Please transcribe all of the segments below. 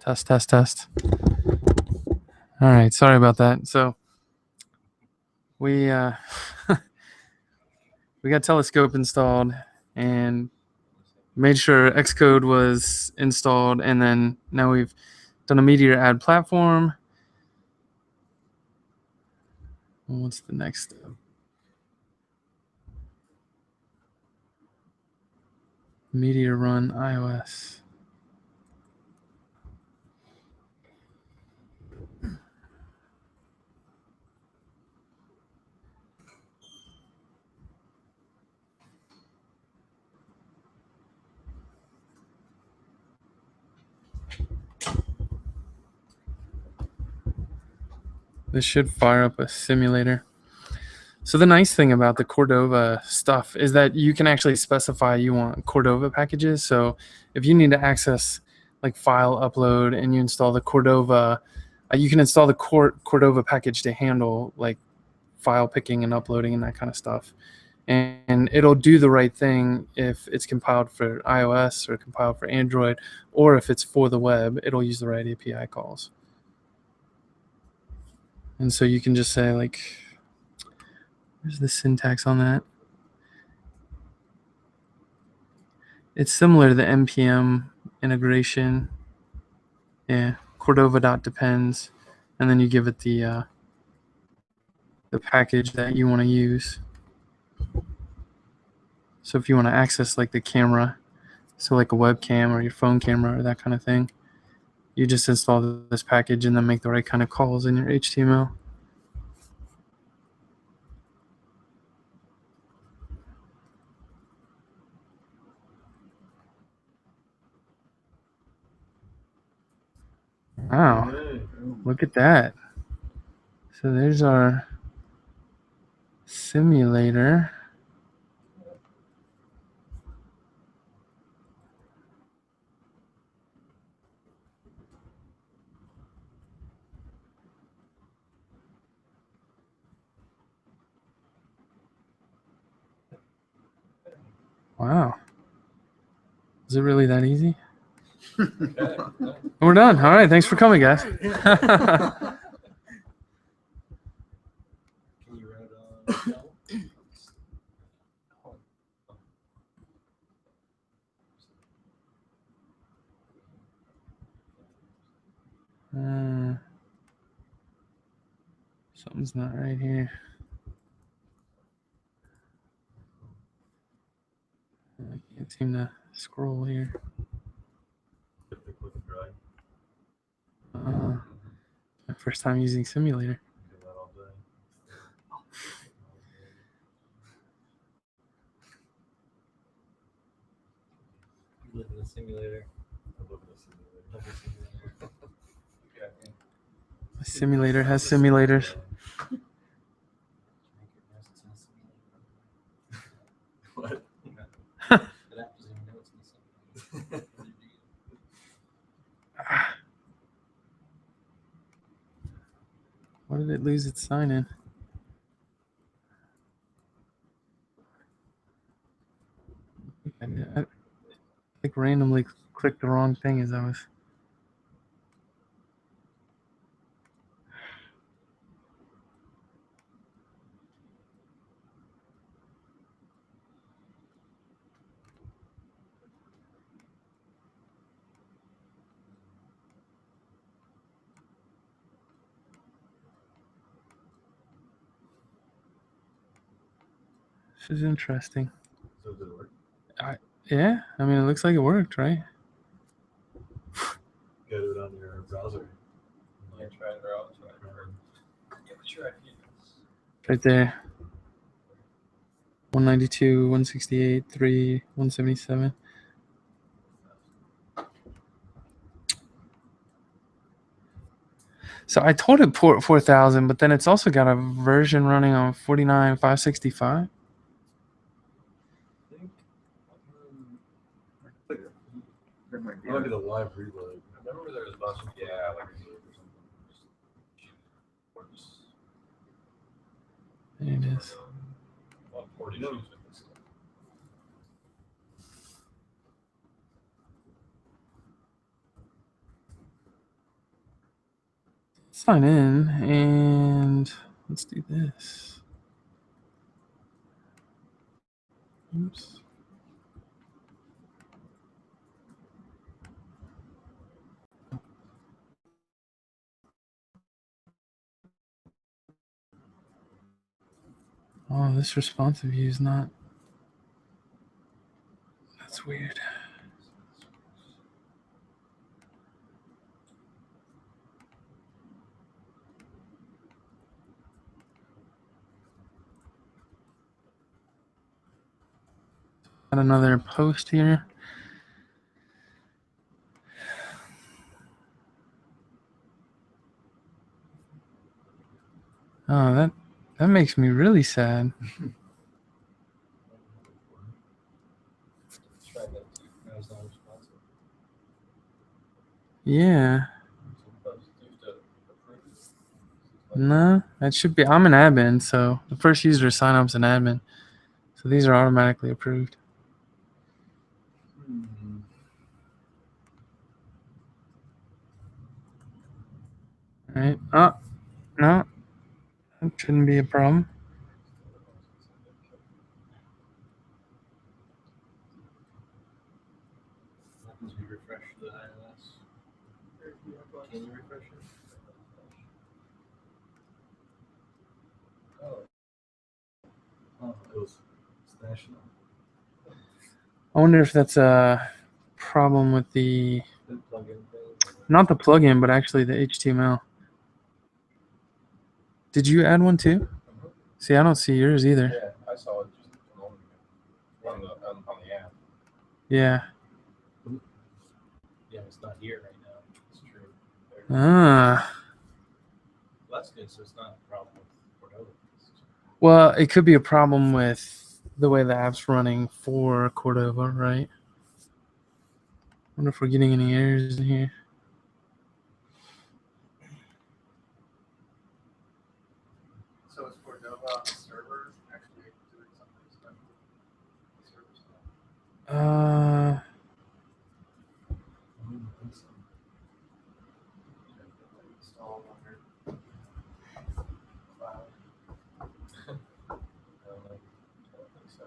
Test, test, test. All right, sorry about that. So we we got Telescope installed and made sure Xcode was installed, and then now we've done a Meteor add platform. What's the next step? Meteor run iOS. This should fire up a simulator. So the nice thing about the Cordova stuff is that you can actually specify you want Cordova packages. So if you need to access like file upload and you install the Cordova, you can install the Cordova package to handle like file picking and uploading and that kind of stuff. And it'll do the right thing if it's compiled for iOS or compiled for Android, or if it's for the web, it'll use the right API calls. And so you can just say like, where's the syntax on that? It's similar to the npm integration. Yeah, Cordova.depends, and then you give it the package that you want to use. So if you want to access like the camera, so like a webcam or your phone camera or that kind of thing, you just install this package and then make the right kind of calls in your HTML. Wow, look at that. So there's our simulator. Wow. Is it really that easy? We're done. All right. Thanks for coming, guys. Can you write Something's not right here. I can't seem to scroll here. My first time using simulator. You live in a simulator. The simulator has simulators. What? Why did it lose its sign in? I like randomly clicked the wrong thing as I was. This is interesting. So does it work? Yeah, I mean, it looks like it worked, right? Get it on your browser. Yeah, try it out. Yeah, what's your IP? Right there. 192, 168, 3, 177. So I told it port 4000, but then it's also got a version running on 49,565. Look at the live reload. I remember there was a bunch of like or something. There it is. sign in and let's do this. Oops. Oh, this responsive view is not. That's weird. Got another post here. Oh, that makes me really sad. Yeah. No, that should be. I'm an admin, so the first user to sign up is an admin. So these are automatically approved. All right. Oh, no. That shouldn't be a problem. Happens we refresh the iOS. Can you refresh it? Oh, it was national. I wonder if that's a problem with the, Plugin thing. not the plugin, but actually the HTML. Did you add one too? See, I don't see yours either. Yeah, I saw it just a moment ago on the app. Yeah. Yeah, it's not here right now. It's true. Ah. Well, that's good. So it's not a problem with Cordova. Well, it could be a problem with the way the app's running for Cordova, right? I wonder if we're getting any errors in here. So is Cordova on the server actually doing something special? Server stuff? Installed on her cloud. I don't think so.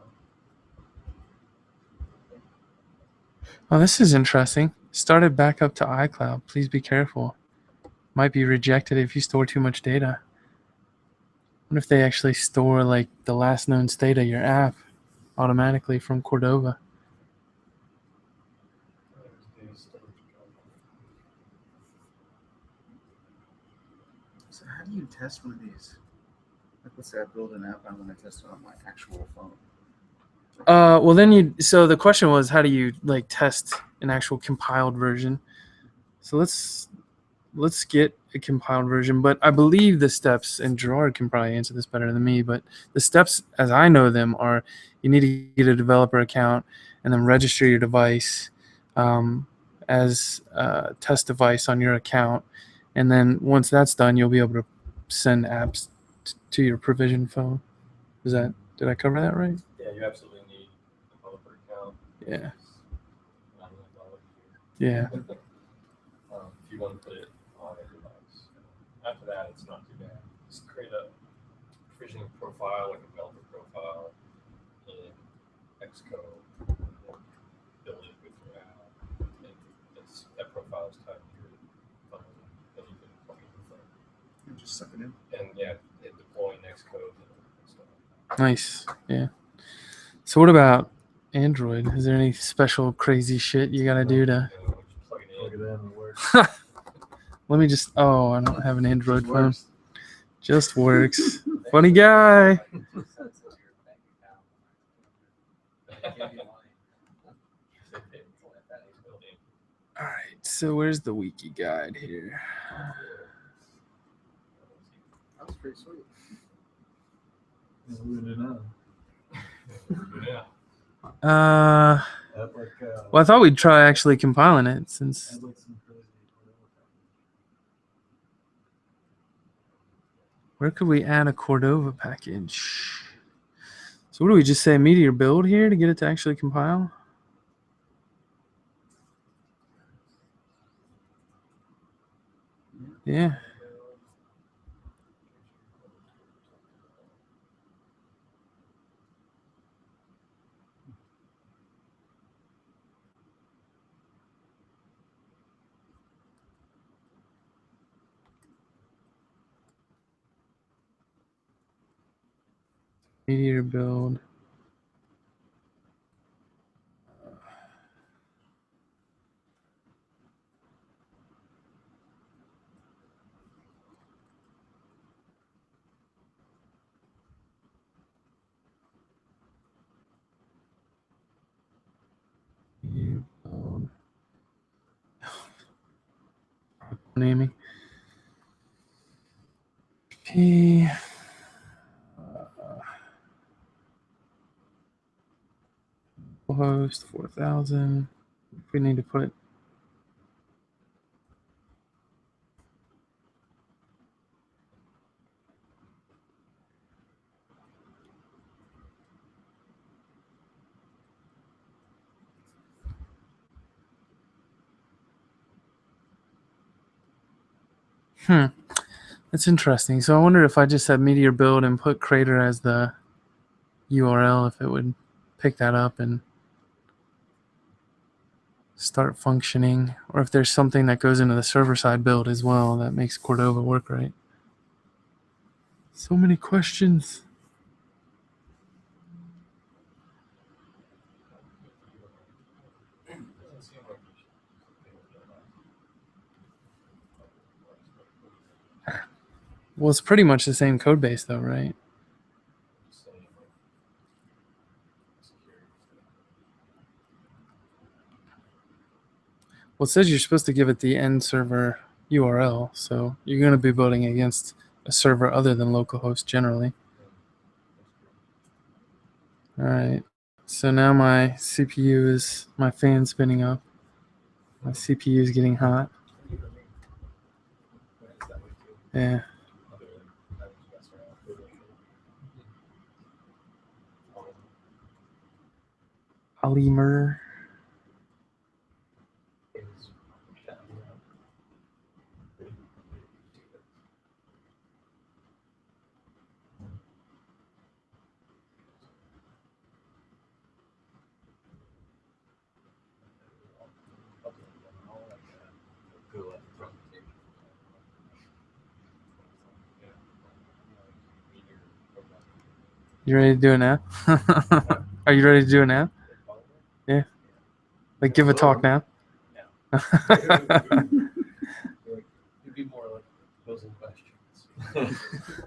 Oh, this is interesting. Started back up to iCloud. Please be careful. Might be rejected if you store too much data. What if they actually store like the last known state of your app automatically from Cordova? So how do you test one of these? Like, let's say I build an app and I want to test it on my actual phone. Well then so the question was, how do you like test an actual compiled version? So let's get a compiled version, but I believe the steps, and Gerard can probably answer this better than me, but the steps as I know them are you need to get a developer account and then register your device as a test device on your account. And then once that's done, you'll be able to send apps to your provision phone. Did I cover that right? Yeah, you absolutely need a developer account. Yeah. $9 a Yeah. if you want to put it on a device. After that, it's not too bad. Just create a provisioning profile, like a developer profile in Xcode, and build it with your app. And that profile is tied to your phone, and you can plug in your phone. And just suck it in. And yeah, deploying Xcode and stuff. Nice. Yeah. So what about Android? Is there any special crazy shit you gotta do to? Plug it in and it works. Let me just. Oh, I don't have an Android phone. Just works. Funny guy. All right. So where's the wiki guide here? That was pretty sweet. Yeah. Well, I thought we'd try actually compiling it since. Where could we add a Cordova package? So what do we just say? Meteor build here to get it to actually compile? Yeah. Meteor build. Meteor build. Naming. P. Host 4,000. If we need to put that's interesting. So I wonder if I just had Meteor build and put Crater as the URL, if it would pick that up and start functioning, or if there's something that goes into the server side build as well that makes Cordova work right. So many questions. Doesn't seem like you should be able to do that. Well, it's pretty much the same code base though, right? Saying like security stuff. Well, it says you're supposed to give it the end server URL, so you're going to be building against a server other than localhost generally. All right. So now my CPU is, my fan spinning up. My CPU is getting hot. Yeah. Other than having to mess around with it. Polymer. You ready to do it now? Are you ready to do it now? Yeah. Like give a talk now? It'd be more like posing questions.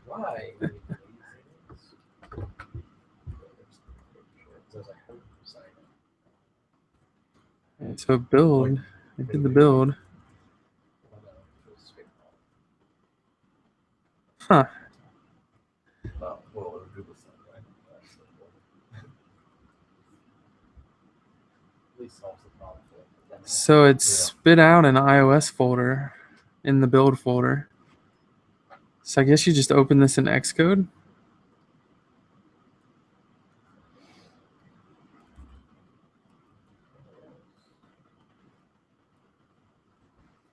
Why? So build. I did the build. Huh. Well, it'll do this thing, right? At least solves the problem. So it spit out an iOS folder in the build folder. So I guess you just open this in Xcode.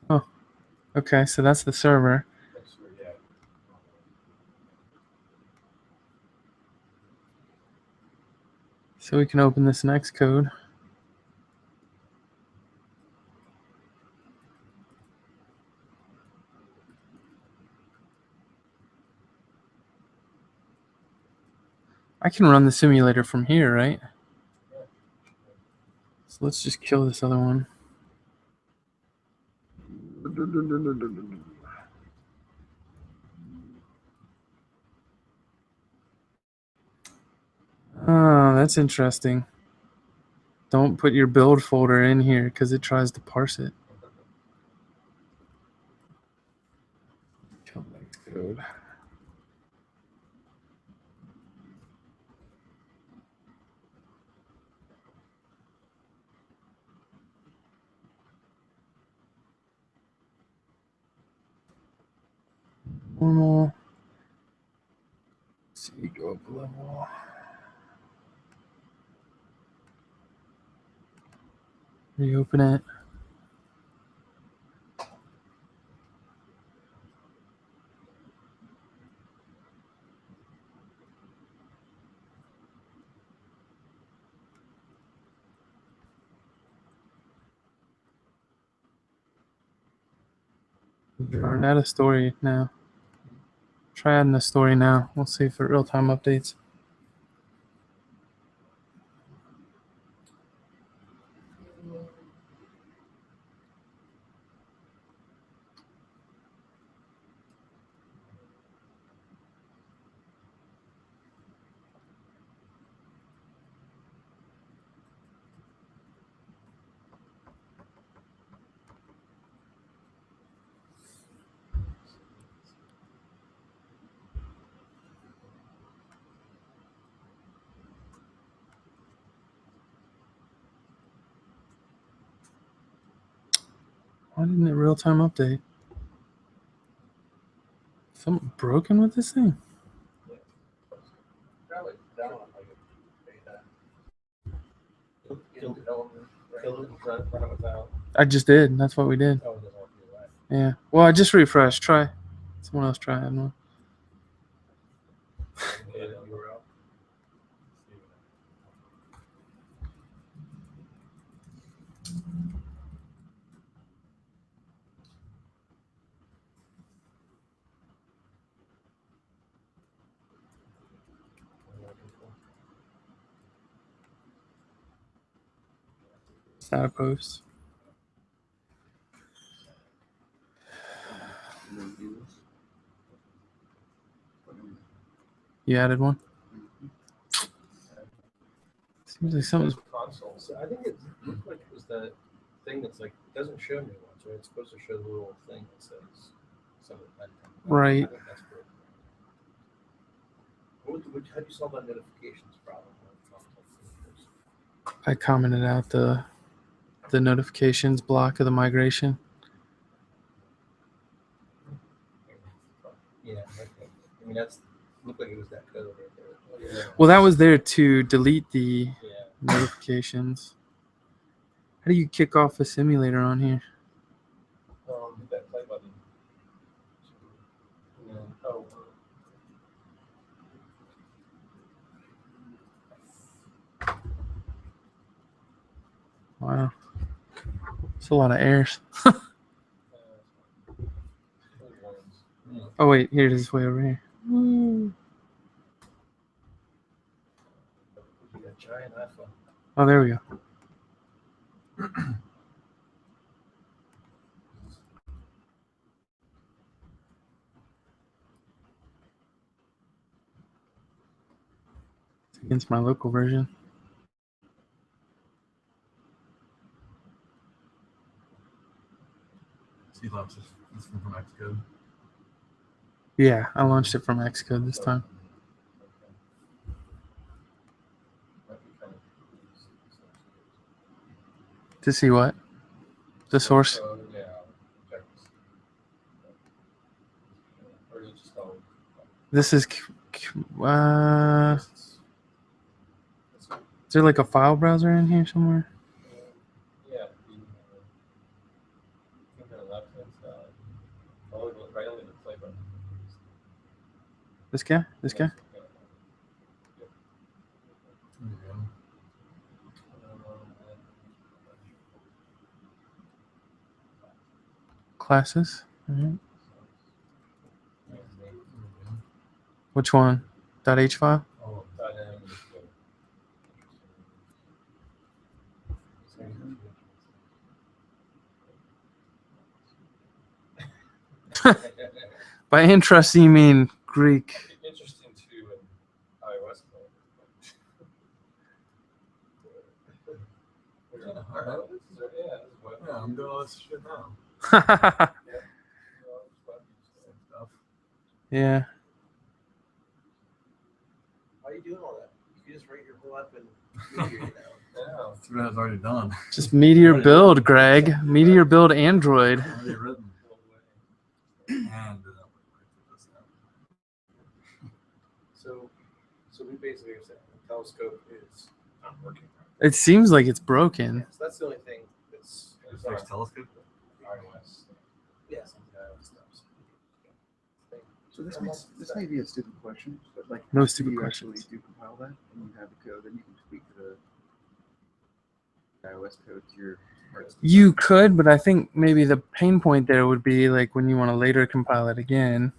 Oh, okay. So that's the server. So we can open this in Xcode. I can run the simulator from here, right? So let's just kill this other one. Oh, that's interesting. Don't put your build folder in here because it tries to parse it. Kill Xcode. Normal. Let's see, go up a level. Reopen it. Add a story now. Try adding a story now. We'll see if it real-time updates. Why didn't it real-time update? Something broken with this thing? Probably down on like a beta. Kill development, kill it, run it without. I just did. That's what we did. Oh, it doesn't work either way. Yeah. Well, I just refreshed. Try. Someone else try. I don't know. Yeah, URL. It's not a post. You added one? Seems like something's... Console. So I think it looked like it was that thing that's like doesn't show new ones, right? It's supposed to show the little thing that says something. Right. I think that's correct. How do you solve that notifications problem? I commented out the notifications block of the migration. Yeah, okay. I mean that's looked like it was that code right there. Yeah. Well, that was there to delete the Yeah. notifications. How do you kick off a simulator on here? Hit that play button. Yeah. Oh. Wow. It's a lot of errors. Oh, wait. Here it is way over here. Giant iPhone. Oh, there we go. It's against my local version. So you launched this one from Xcode? Yeah, I launched it from Xcode this time. To see what? The source? Yeah. Or you just go. This is... is there like a file browser in here somewhere? Yeah. The left-hand side. Right under the play button. This guy? This guy? There you go. Classes? All right. There you go. Which one? .h file? Oh, By interesting, you mean Greek. interesting too in iOS code. Yeah, I'm doing all this shit now. Yeah. Why are you doing all that? You just write your whole app in Meteor now. Yeah. That's what I've already done. Just Meteor build, Greg. Meteor build Android. Already written. And So we basically are saying the telescope is not working. It seems like it's broken. So that's the only thing that's Fix telescope. iOS. Yes, iOS stuff. So this may be a stupid question, but like No do stupid you questions. actually do compile that and you have the code, then you can tweak the iOS code to your heart's You could, but I think maybe the pain point there would be like when you want to later compile it again,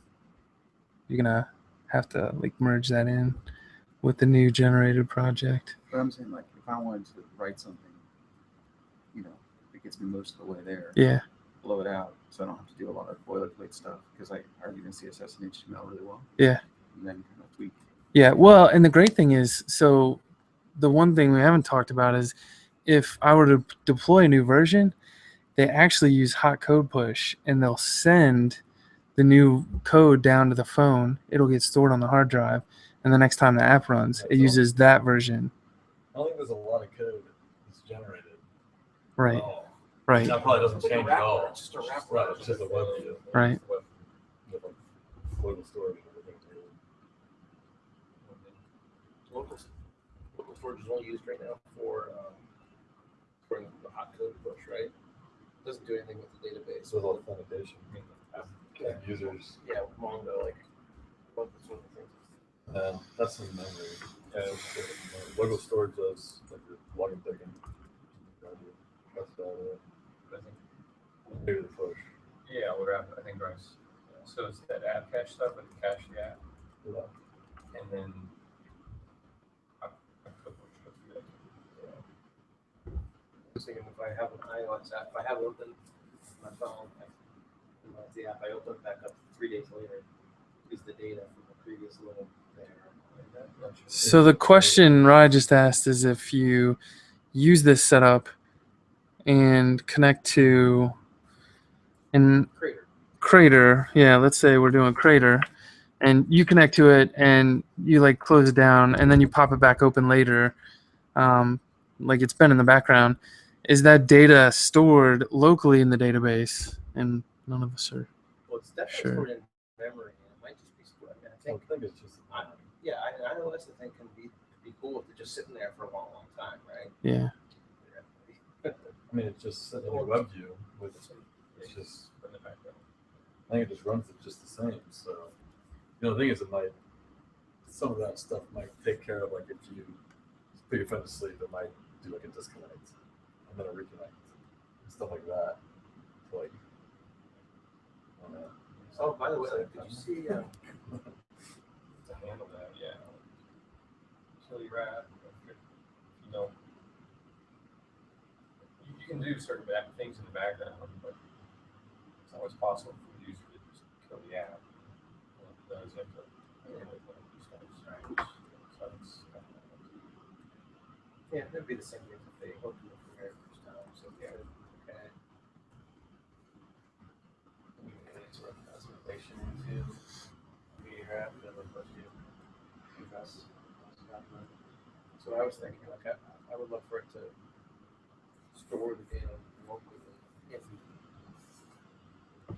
you're gonna have to like merge that in with the new generated project. But I'm saying, like, if I wanted to write something, you know, that gets me most of the way there, Yeah. blow it out, so I don't have to do a lot of boilerplate stuff because I already know CSS and HTML really well. Yeah. And then kind of tweak. Yeah. Well, and the great thing is, so the one thing we haven't talked about is if I were to deploy a new version, they actually use hot code push and they'll send the new code down to the phone. It'll get stored on the hard drive. And the next time the app runs, it uses that version. I don't think there's a lot of code that's generated. Right. Right. That probably doesn't It's like a change at all. wrapper, it's just a wrapper. Right, it's just a web view. Right. Web- With like local storage and everything. Local, local storage is only used right now for the hot code push, right? Doesn't do anything with the database. So with authentication, and users, Yeah, with Mongo, like what the sort of things. and that's in memory. And local storage does like your login token. That's about it. I think, Maybe the push. yeah, what I think drives. So it's that app cache stuff, like cache the app, Yeah. and then I could push it through that. Yeah. I was thinking if I have an iOS app, if I have it open on my phone, the app I open it back up 3 days later, is the data from the previous little there. That should- So the question Rye just asked is if you use this setup and connect to an Crater. Crater, yeah, let's say we're doing Crater, and you connect to it and you like close it down and then you pop it back open later, like it's been in the background. Is that data stored locally in the database? And none of us are. Well, it's definitely Sure. stored in memory, and it might just be stored. I mean, I think, it's just yeah, iOS I think can be cool if they're just sitting there for a long, long time, right? Yeah. I mean, it's just sitting in your web view with it's just. In the background. I think it just runs it just the same. So, the thing is, it might some of that stuff might take care of like if you put your phone to sleep, it might do like a disconnect and then a reconnect and stuff like that. Like, I don't know. Oh, by the way, did you see to handle that? Yeah. So you're at, you know, you can do certain things in the background, but it's always possible for the user to just kill the app. Well, it does have to handle it when it starts, right? So it's, yeah, it'd be the same thing if they hooked you from there first time. So yeah, okay. You can answer as a relation into your app that would let you invest. So I was thinking, like, I would look for it to store the data locally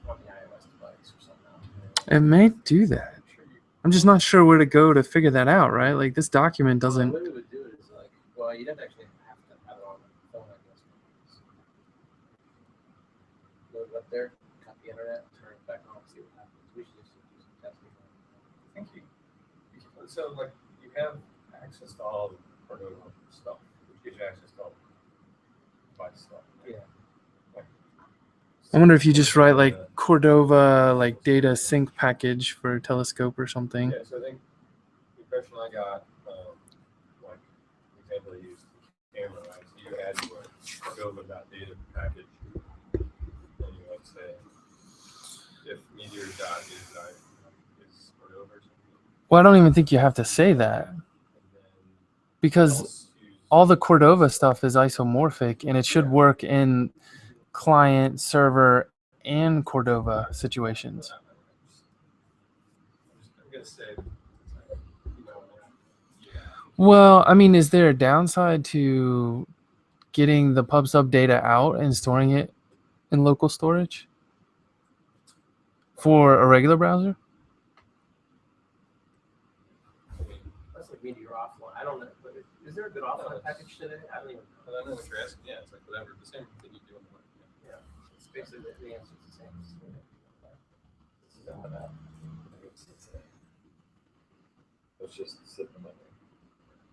on the iOS device or something. It may do that. I'm sure you. I'm just not sure where to go to figure that out, right? Like this document Well, doesn't. the way we would do it is like, well, you don't actually have to have it on the phone, I guess. Load it up there, cut the internet, turn it back on, see what happens. We should just do some testing. I think you can, so like you have access to all the Cordova stuff, which gives you access to all the device stuff. Yeah. I wonder if you just write like Cordova like data sync package for Telescope or something. Yeah, so I think the impression I got, like the example I used, the camera, right? So you add your Cordova.data package, and you like say if Meteor.js is Cordova or something. Well, I don't even think you have to say that And then because else use all the Cordova stuff is isomorphic and it should work in client, server, and Cordova situations. I'm gonna say, you know, yeah. Well, I mean, is there a downside to getting the PubSub data out and storing it in local storage for a regular browser? I mean, that's like Meteor offline. I don't know, but is there a good offline package today? I don't even. I don't know what you're asking. Yeah, it's like whatever the same thing you do on the web. Yeah, it's basically the answer is the same. This is not about. It's just sitting in memory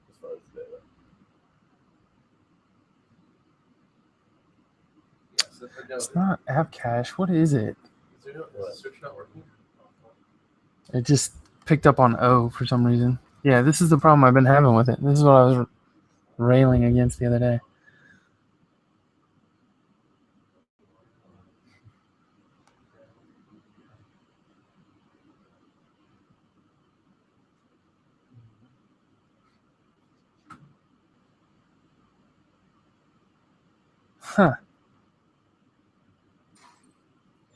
as far as the data. Yeah, so for no, It's not app cache. What is it? is the search not working? It just picked up on O for some reason. Yeah, this is the problem I've been having with it. This is what I was railing against the other day. Huh.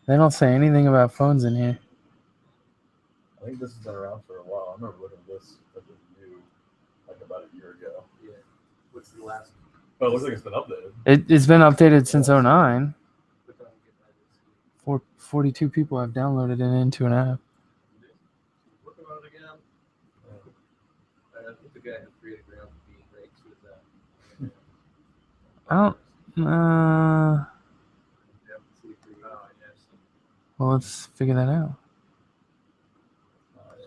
They don't say anything about phones in here. I think this has been around for a while. I remember looking at this as a review like about a year ago. Yeah. What's the last Oh, it looks like it's been updated. It's been updated since 09. Click on get that. 42 people have downloaded it into an app. Look about it again. I think the guy who created Ground being great with that. I don't. Oh, yes. Well, let's figure that out. Oh, yeah.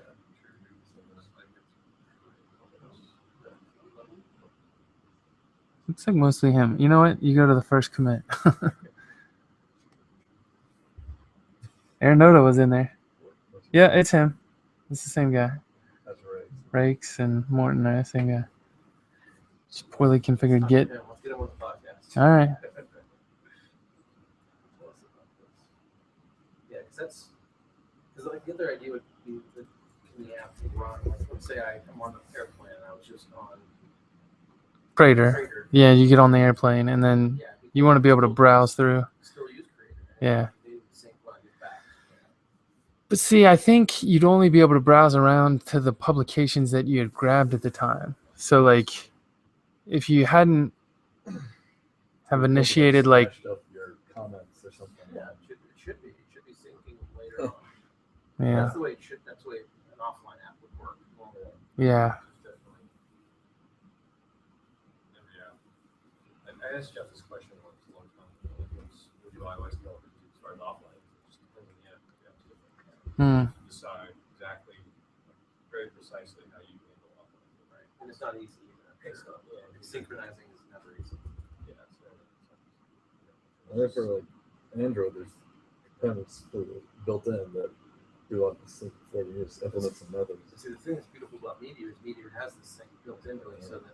Looks like mostly him. You know what? You go to the first commit. Aranota was in there. Yeah, it's him. It's the same guy. That's right. Rakes and Morton are the same guy. Just poorly configured Git. Yeah, let's get him on the podcast. All right. Yeah, because like the other idea would be that can the app run? Like, let's say I'm on the airplane and I was just on Crater. Crater. Yeah, you get on the airplane and then Yeah, you want to be able to browse through. still use Crater. Yeah. They sync when I get back. But see, I think you'd only be able to browse around to the publications that you had grabbed at the time. So, like, if you hadn't have initiated, like, Smashed up your comments or something. Yeah, it should be. It should be syncing later on. yeah, That's the way it should. That's the way an offline app would work. yeah. Definitely. I asked Jeff this question once a long time ago. Would you iOS developers use as far as offline? Just depending on the app. Decide exactly, very precisely how you handle offline, right? And it's not easy. It's not. Yeah, synchronizing is never easy. Yeah. I think for like Android, there's components built in that do all this sync before you just implement some methods. See, the thing that's beautiful about Meteor is Meteor has this thing built into it, so that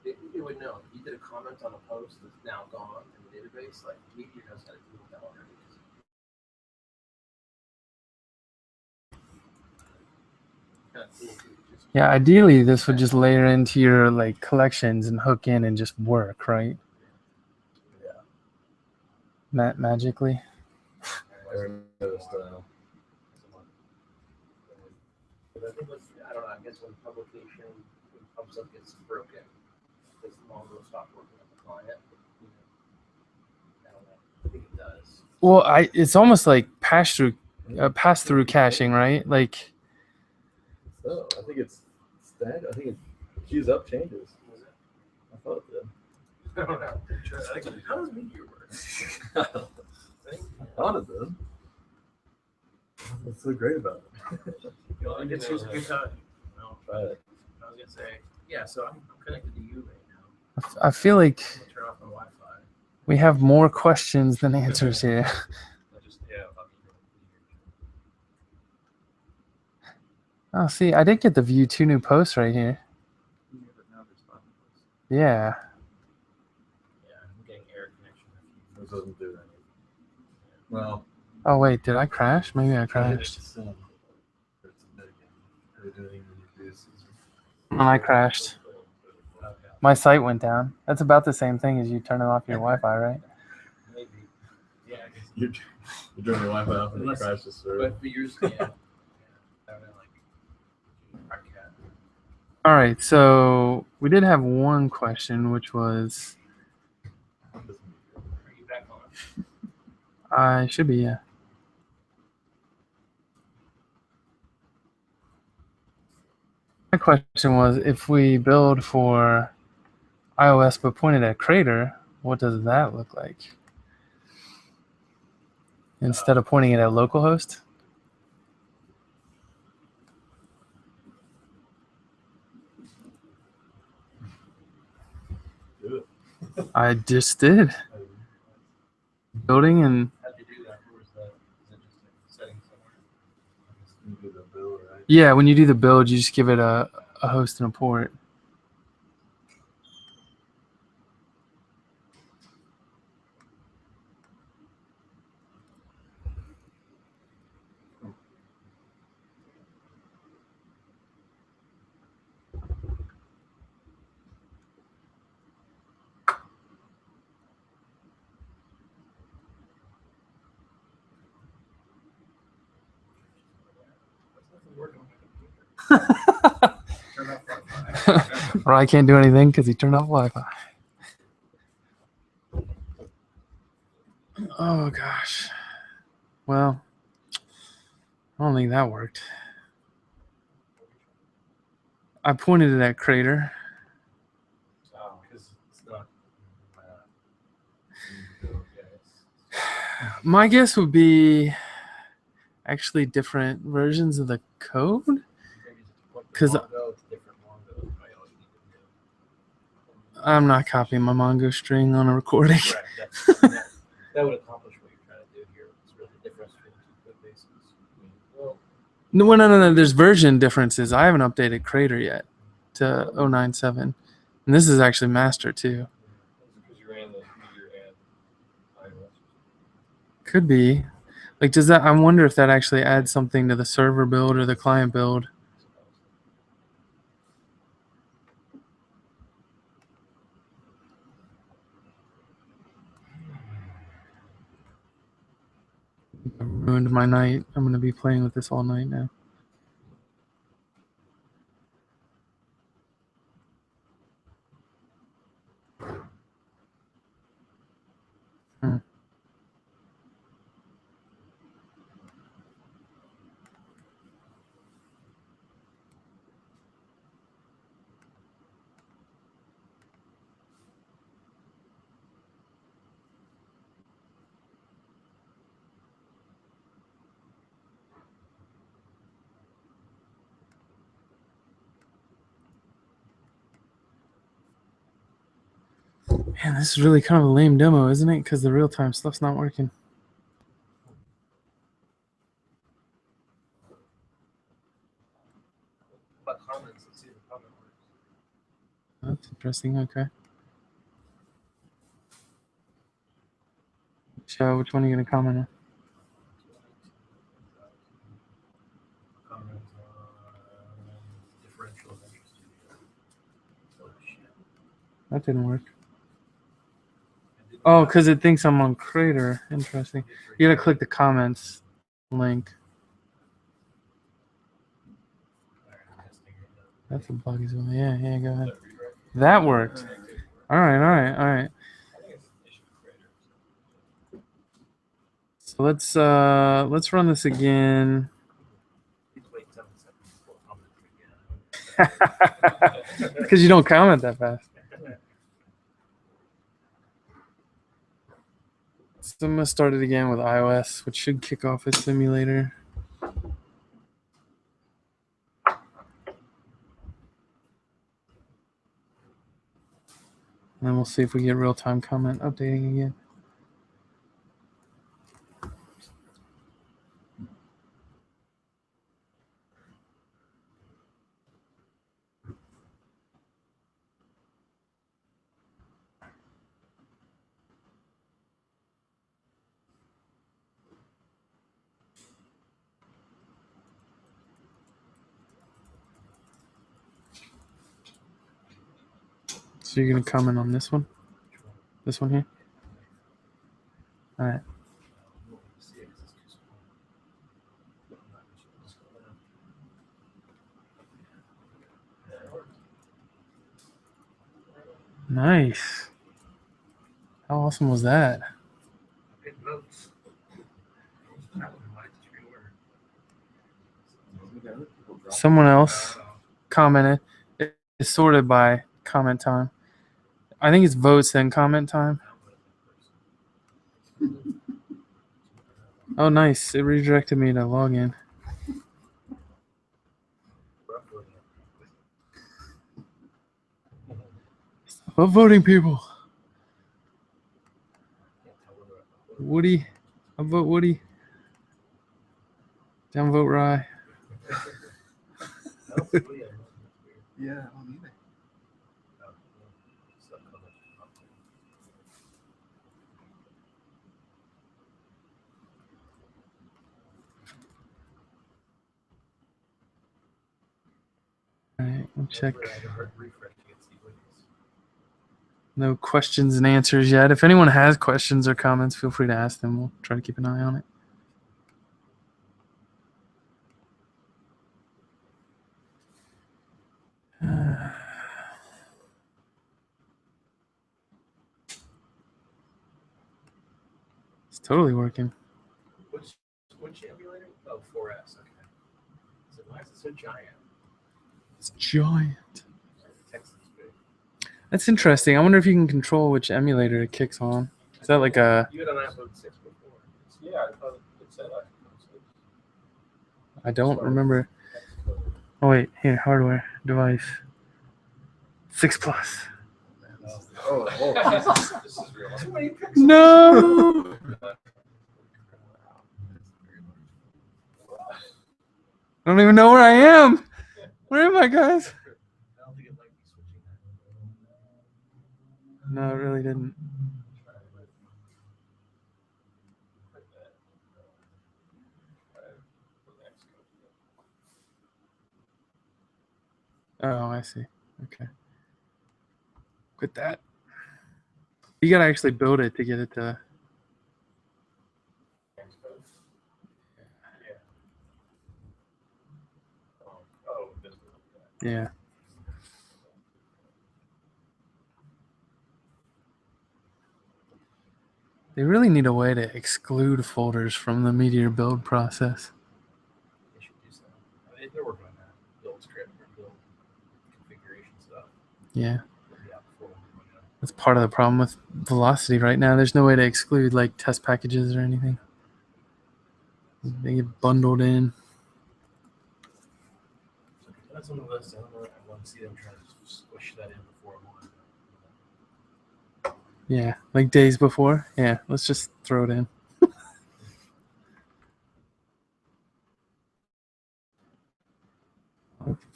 it would know if you did a comment on a post that's now gone in the database. Like Meteor knows how to deal with that already. Kind of cool too. Yeah, ideally, this would just layer into your, like, collections and hook in and just work, right? Yeah. Magically. Aranota style. But I think I don't know. I guess when publication, when PubSub gets broken, does the Mongo stop working on the client? I don't know. I think it does. Well, it's almost like pass-through caching, right? Like, So I think it's standard. I think it queues up changes. I thought it did. I don't know. How does Meteor work? I thought it did. What's so great about it? I guess it was a good time. Try it. I was gonna say, yeah. So I'm connected to you right now. I feel like I'm gonna turn off my Wi-Fi. we have more questions than answers here. Oh, see, I did get the view 2 new posts right here. Yeah. Yeah, I'm getting air connection. This doesn't do anything. Well, Oh, wait, did I crash? Maybe I crashed. I crashed. My site went down. That's about the same thing as you turning off your Wi-Fi, right? Maybe. Yeah. You're turning your Wi-Fi off and it Unless- crashes through. But for yours, yeah. I don't know, like, All right, so we did have one question, which was, are you back on? I should be, yeah. My question was, if we build for iOS but pointed at Crater, what does that look like? Instead of pointing it at localhost? Do it. I just did. Building and How'd you do that? Where was that? Is it just like setting somewhere? You do the build, right? yeah, when you do the build, you just give it a host and a port. Turn off Wi-Fi. Or I can't do anything because he turned off Wi-Fi. Oh gosh. Well, I don't think that worked. I pointed it at Crater. Because it's not. My guess would be actually different versions of the code. Because I'm not copying my Mongo string on a recording. That would accomplish what you're trying to do here. It's really the difference between two code bases. Well, No. There's version differences. I haven't updated Crater yet to 097. And this is actually master too. because you ran the Meteor and iOS. Could be. Like, does that? I wonder if that actually adds something to the server build or the client build. I ruined my night. I'm going to be playing with this all night now. Man, this is really kind of a lame demo, isn't it? Because the real-time stuff's not working. But comments, let's see if the comment works. That's interesting. Okay. Which one are you going to comment on? Comments on differential of interest. That didn't work. Oh, because it thinks I'm on Crater. Interesting. You got to click the comments link. That's a bug as well. Yeah, go ahead. That worked. All right. So let's run this again. Because you don't comment that fast. So I'm gonna start it again with iOS, which should kick off a simulator. And then we'll see if we get real-time comment updating again. So you're gonna comment on this one? This one here? All right. Nice. How awesome was that? Someone else commented. It's sorted by comment time. I think it's votes then comment time. Oh, nice. It redirected me to login. Stop voting people. Woody. I vote Woody. Downvote Rye. Yeah, I don't either. All right, we'll check. No questions and answers yet. If anyone has questions or comments, feel free to ask them. We'll try to keep an eye on it. It's totally working. Which emulator? Oh, 4S. Okay. So why is it so giant? It's giant. The text is big. That's interesting. I wonder if you can control which emulator it kicks on. Is that like a... You had an iPhone 6 before. Yeah, I thought it said iPhone 6. I don't remember. Oh, wait. Here, hardware. Device. 6 Plus. Oh, Jesus. This is real. Too many pixels. No! I don't even know where I am. Where am I, guys? I don't think it might be switching that. No, it really didn't. Oh, I see. Okay. Quit that. You gotta actually build it to get it to... Yeah. They really need a way to exclude folders from the Meteor build process. They should do something. I mean, they're working on that. Build script or build configuration stuff. Yeah. Yeah, before we go. That's part of the problem with Velocity right now. There's no way to exclude like test packages or anything. They get bundled in. That's on the list. I don't know. I want to see them trying to squish that in before one. Yeah, like days before. Yeah, let's just throw it in.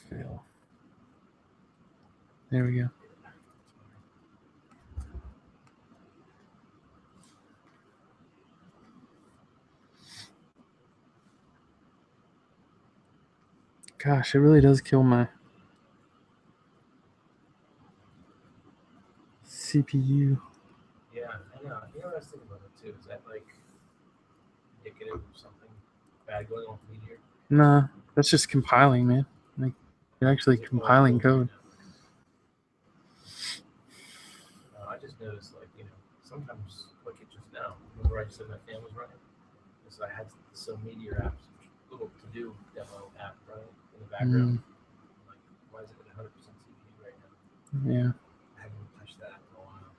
Fail. There we go. Gosh, it really does kill my CPU. Yeah, I know. You know what I was thinking about it too? Is that like indicative of something bad going on with Meteor? Nah, that's just compiling, man. Like you're actually compiling code. I just noticed, like, sometimes, like it just now, remember I said my fan was running? So I had some Meteor apps, little to-do demo app running in the background. Like, why is it at 100% CPU right now? Yeah. I haven't touched that in a while.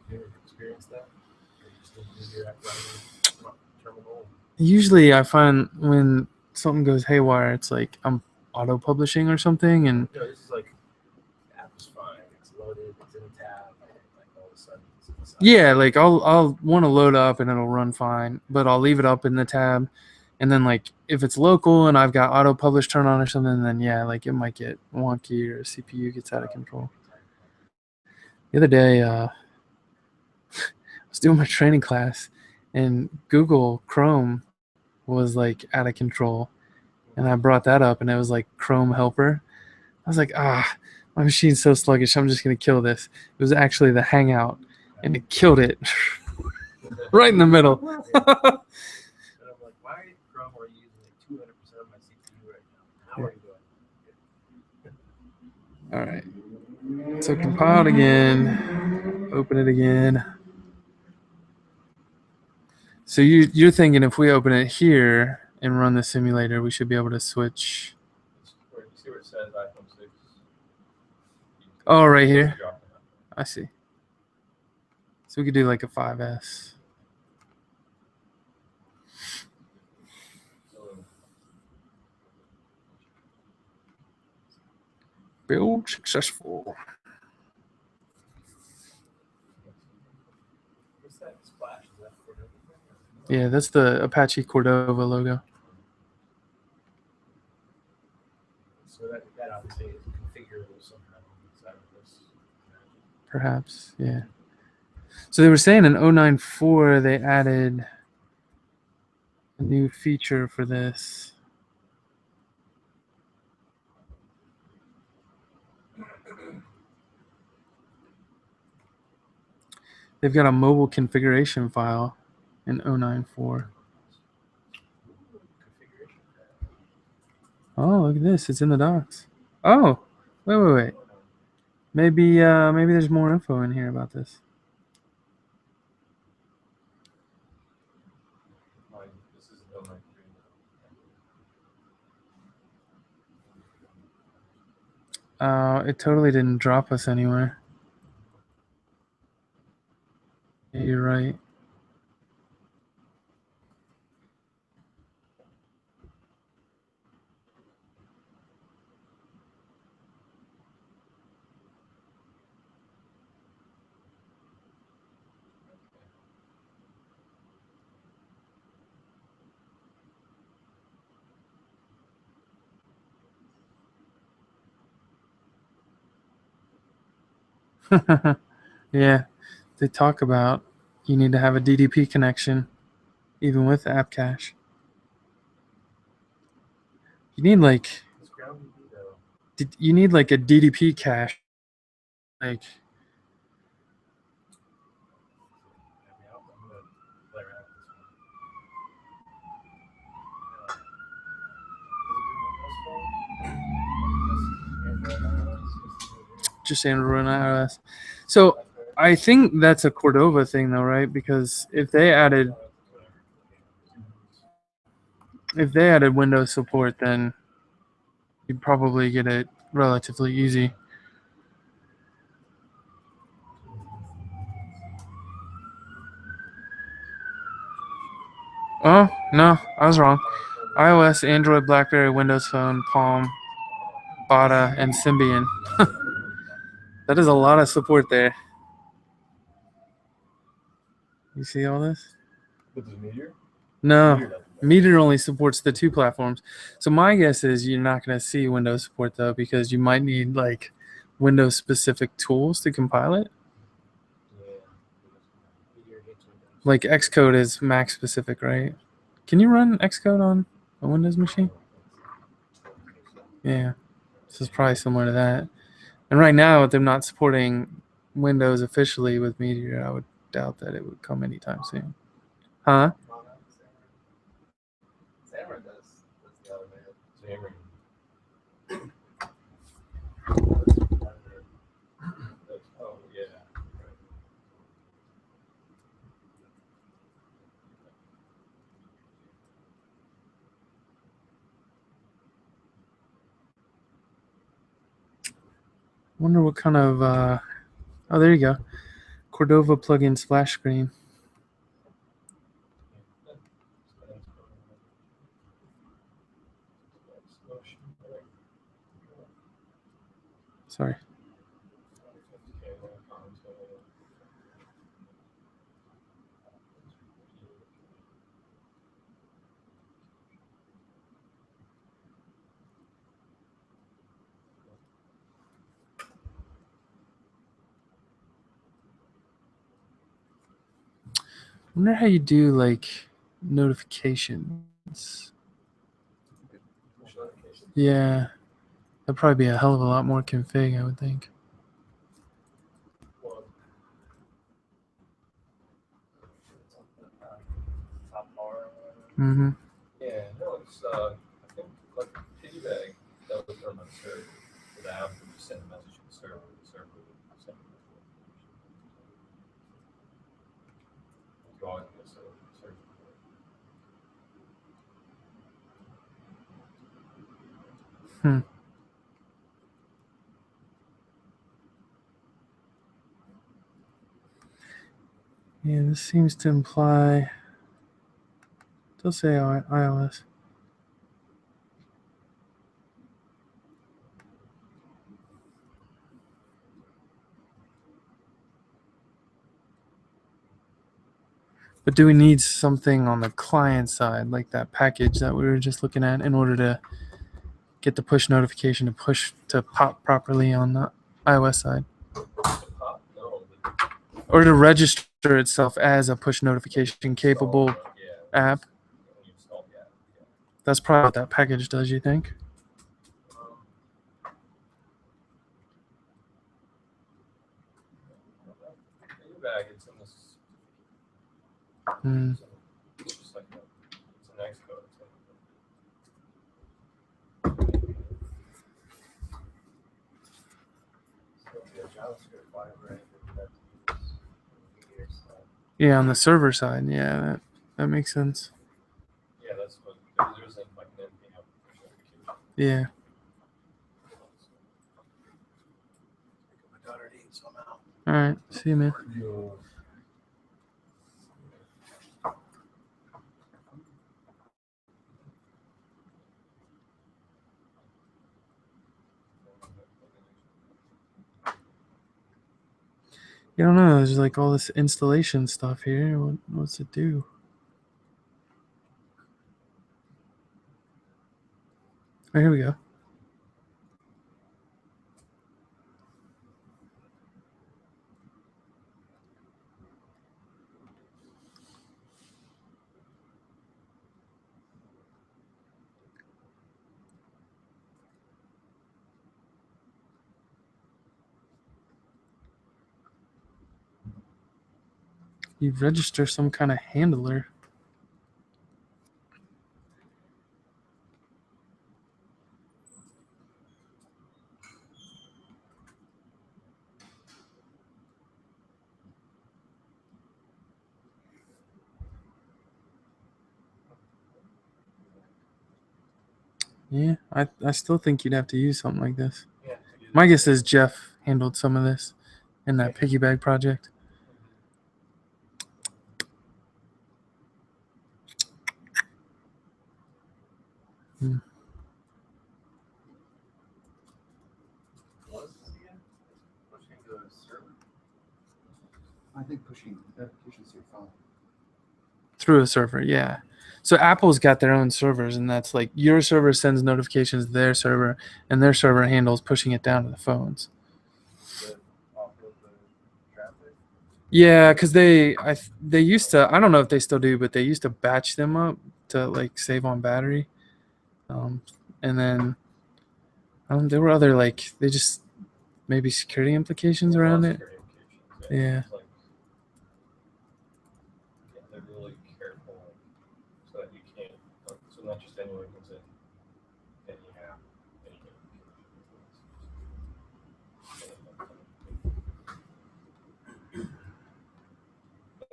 Have you ever experienced that? Or you just Meteor app running on terminal? Usually I find when something goes haywire, it's like I'm auto-publishing or something, and No, this is like, the app is fine, it's loaded, it's in a tab, and like all of a sudden it's in the side. yeah, like I'll want to load up and it'll run fine, but I'll leave it up in the tab, and then like if it's local and I've got auto-publish turned on or something, then yeah, like it might get wonky or CPU gets out of control. The other day, I was doing my training class, and Google Chrome was like out of control, and I brought that up, and it was like Chrome helper. I was like, my machine's so sluggish, I'm just gonna kill this. It was actually the Hangout, and it killed it right in the middle. And I'm like, why Chrome are you using like 200% of my CPU right now? How are you doing? All right, so compiled again, open it again. So you're thinking if we open it here and run the simulator, we should be able to switch. You see where it says iPhone 6? Oh, right here. I see. So we could do like a 5S. Build successful. What's that splash? Is that Cordova? Yeah, that's the Apache Cordova logo. So that obviously is configurable somehow inside of this. Perhaps, yeah. So they were saying in 0.9.4 they added a new feature for this. They've got a mobile configuration file in 0.9.4. Oh, look at this. It's in the docs. Oh, wait. Maybe there's more info in here about this. It totally didn't drop us anywhere. Yeah, you're right. Yeah, they talk about you need to have a DDP connection, even with app cache. You need like It's ground DB though. you need like a DDP cache, like Yeah, I'm gonna play around with this one. just Android and iOS. So I think that's a Cordova thing, though, right? Because if they added Windows support, then you'd probably get it relatively easy. Oh no, I was wrong. iOS, Android, BlackBerry, Windows Phone, Palm, Bada, and Symbian. That is a lot of support there. You see all this? With the Meteor? No, Meteor doesn't. Meteor only supports the 2 platforms. So my guess is you're not going to see Windows support, though, because you might need like Windows specific tools to compile it. Like Xcode is Mac specific, right? Can you run Xcode on a Windows machine? Yeah, this is probably similar to that. And right now, with them not supporting Windows officially with Meteor, I would doubt that it would come anytime soon. Huh? Xamarin does. That's the other man. Xamarin. Oh yeah. Right. Wonder what kind of. Oh, there you go. Cordova plugin splash screen. Sorry. Wonder how you do like notifications. Yeah, that'd probably be a hell of a lot more config, I would think. Top bar. Mm-hmm. Yeah, no, it's I think like piggyback that was done on the server. So the app would just send a message to the server. The server would send a message. You always get a server. Hmm. Yeah, this seems to imply. They'll say iOS. But do we need something on the client side, like that package that we were just looking at, in order to get the push notification to pop properly on the iOS side? Pop? No. Or to register itself as a push notification capable app? When you install the app. Yeah. That's probably what that package does, you think? Piggyback, it's in this. Hmm. It's just like it's an Xcode. JavaScript library that Meteor stuff. Yeah, on the server side, yeah, that makes sense. Yeah, that's what there isn't like an NPM notification. Yeah. All right. See you, man. You, You don't know. There's like all this installation stuff here. What's it do? Oh, here we go. You register some kind of handler. Yeah, I still think you'd have to use something like this. Yeah. My guess is Jeff handled some of this in that piggy bag project. What is this again? Pushing to a server? I think pushing applications to your phone. Through a server, yeah. So Apple's got their own servers, and that's like your server sends notifications to their server, and their server handles pushing it down to the phones. To offload the traffic? Yeah, because they used to, I don't know if they still do, but they used to batch them up to like save on battery, and then there were other like they just maybe security implications around it. Security implications, Yeah. It's like, yeah, they're really careful so that you can't, so not just anyone comes in, any app, any notification.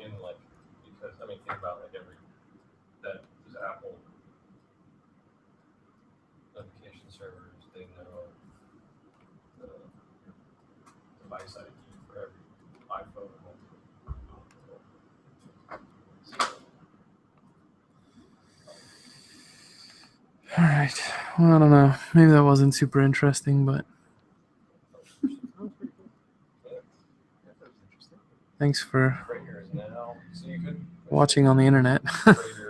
And like, because I mean, think about like that is Apple notification servers, they know the device ID for every iPhone. All right. Well, I don't know. Maybe that wasn't super interesting, but thanks for Prayer is now, so you could watching on the internet. Prayer